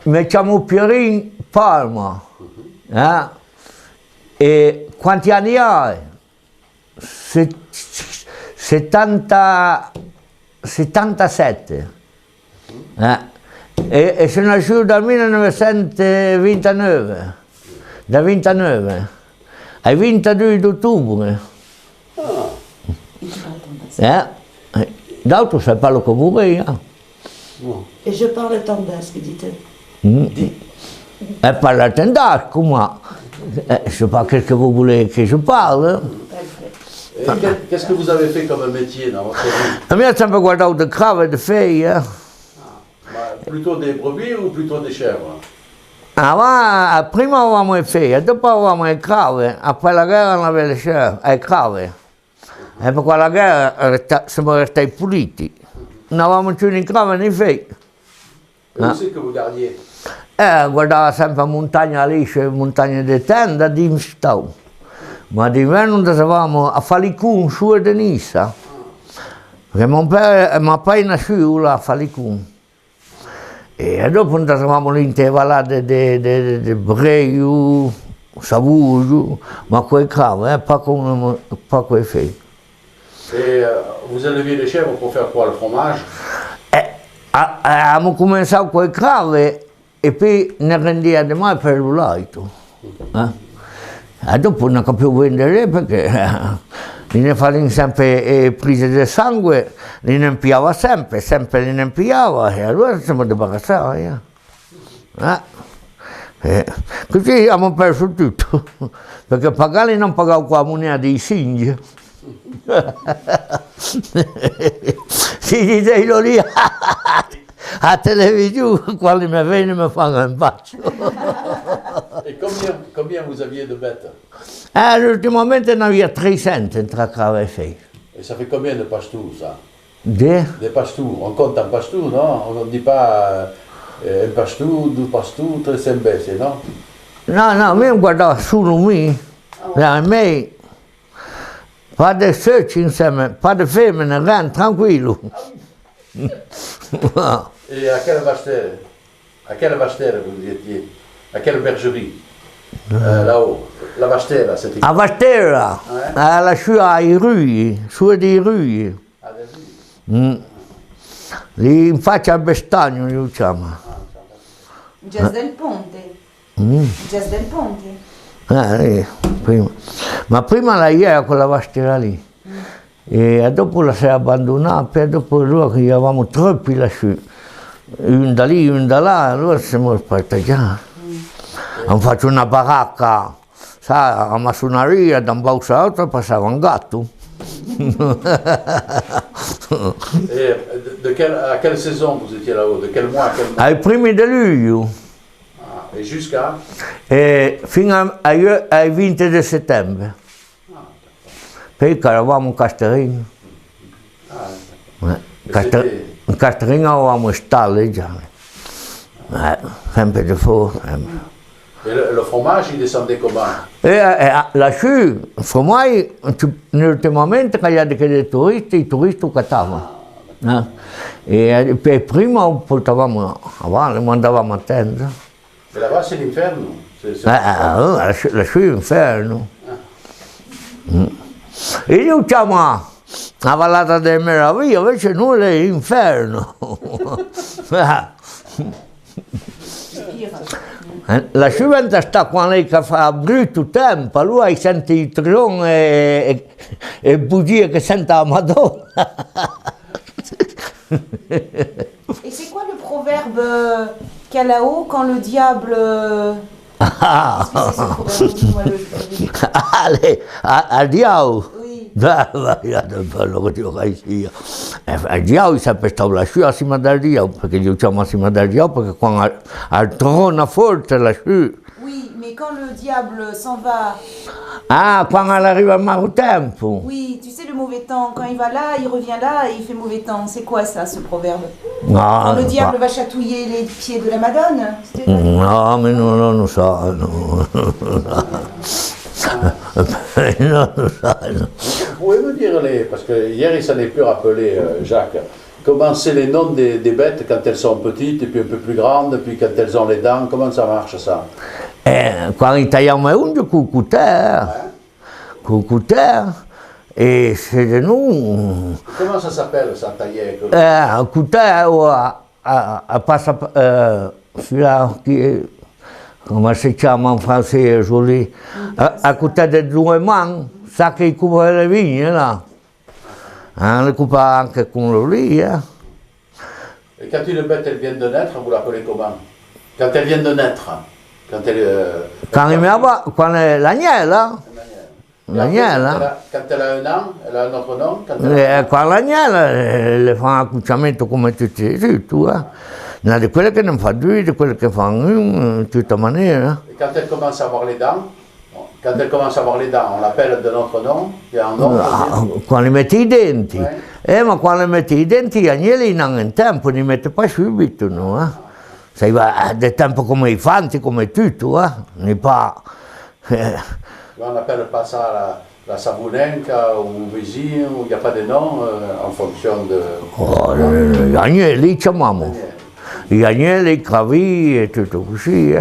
Mi chiamo Pierin Palma. E quanti anni hai? 77. E sono nasciuto dal 1929. Da 29. Al 22 ottobre. D'autres, ça parle comme vous voulez. Et je parle tendasque, dit-elle. Elle parle tendasque, moi. Je ne sais pas qu'est-ce que vous voulez que je parle. Qu'est-ce que vous avez fait comme métier dans votre vie? A me ha sempre guardato de crave e de feie. Plutôt des brebis ou plutôt des chèvres? Prima avevamo le feie, dopo avevamo le crave, a quella guerra non aveva le crave. E per quella guerra siamo restati puliti. Non avevamo più né crave né feie. Où c'est que vous gardiez? Guardava sempre a montagna liscia, montagne di tenda di stau. Ma d'inverno andavamo a Falicun, su e Nissa. Perché mio padre è nasciuto a Falicun. E dopo andavamo lì in te vallate di Breio, Savugio, ma quei crave, pas quei fei. Et vous éleviez les chèvres pour faire quoi? Le fromage? Abbiamo cominciato con le crave e poi ne rendiamo mai per il laito. E dopo non capivo vendere perché ne facevano sempre prese di sangue, li impiava sempre li impiava e allora siamo debarrassati. Così abbiamo perso tutto, perché pagare non pagavo qua la moneta dei Singhi. Si diceva lì a televisione, quando mi viene mi fanno un bacio. Et combien vous aviez de bêtes? Ultimamente ne aveva 300 tra crave e feie. Et ça fait combien de pastous, ça? Des pastous. On compte en pastous, non? On ne dit pas un pastou, 2 pastous, 300 bêtes, non? No, io guardavo solo me, a me, pas de search insieme, pas de femmine, rien, tranquillo. Et à quelle vache terre vous étiez? À quelle bergerie? Là-haut, la vache terre, c'était A Vastera, lassù ai Rui, su dei Rui. Lì in faccia al Bestagno, li diciamo. Jazz del Ponte. Jazz del Ponte. Prima. Ma prima lei era quella Vastera lì. E dopo la si è abbandonata, e dopo allora che eravamo troppi lassù. Un da lì, un da là, allora siamo spartaggiati. Hanno fatto una baracca, sai, a massoneria, da un bausa all'altro passava un gatto. Et à quelle saison vous étiez là-haut? De quel mois à quel mois? Ai primi di luglio. Et jusqu'à? Fino ai 20 di settembre. Poi eravamo in Casterino. In Casterino avevamo stalle già. Sempre di fuori. Et le fromage, il descendait comment? Lassù, il formaggio, ultimamente che i turisti cattavano. E prima portavamo avanti, mandavamo a tenda. Et là-bas, c'est l'inferno. Lassù è l'inferno. E io diciamo la vallata delle meraviglie, invece noi è l'inferno. La sciuventa sta quando lei fa brutto tempo, lui sente i tron e bugie che sente la Madonna. Et c'est quoi le proverbe qu'il y a là-haut quand le diable... Al diavolo? Oui. Bello che Dio che sia. Il diavolo è sempre stato lassù assieme al diavolo, perché gli diciamo assieme al diavolo, perché quando al trono forte lassù. Oui, mais quand le diable s'en va... Quando arriva il maltempo. Oui, tu sais le mauvais temps, quand il va là, il revient là et il fait mauvais temps. C'est quoi ça, ce proverbe? No, quand le diable va chatouiller les pieds de la Madone? No, mais non lo so. No. Vous pouvez me dire, parce que hier il s'en est plus rappelé, Jacques, Comment c'est les noms des bêtes quand elles sont petites, et puis un peu plus grandes, puis quand elles ont les dents, comment ça marche ça? Quando tagliamo è un cucuter, e se de nous, Comment ça s'appelle ça, taillé? un cuter passa, celui-là qui, come si chiama in francese, joli, a cuter de due mani, sa che coupe le vigne là, le coupe anche con l'olia. Et quand une bête elle vient de naître, vous l'appelez comment? Quand elle vient de naître, quand elle... Quand l'agnella, l'agnella, Quand elle a un an, elle a un autre nom? Qua l'agnella le fa un accucciamento come tutti, tu, una di quelle che ne fa due, di quelle che fanno una, in tutta maniera. Et quand elle commence à avoir les dents, on l'appelle de notre nom, il y a un nom. Quando metti i denti, ma quando metti i denti gli agnelli non in tempo, li mette pas subito, no? Sai, del tempo come i fanti, come tutto, ne pas. On n'appelle pas ça la savunenca ou visin, où il n'y a pas de nom en fonction de... Gli agnelli chiamiamo, gli agnelli, i cavi e tutto così,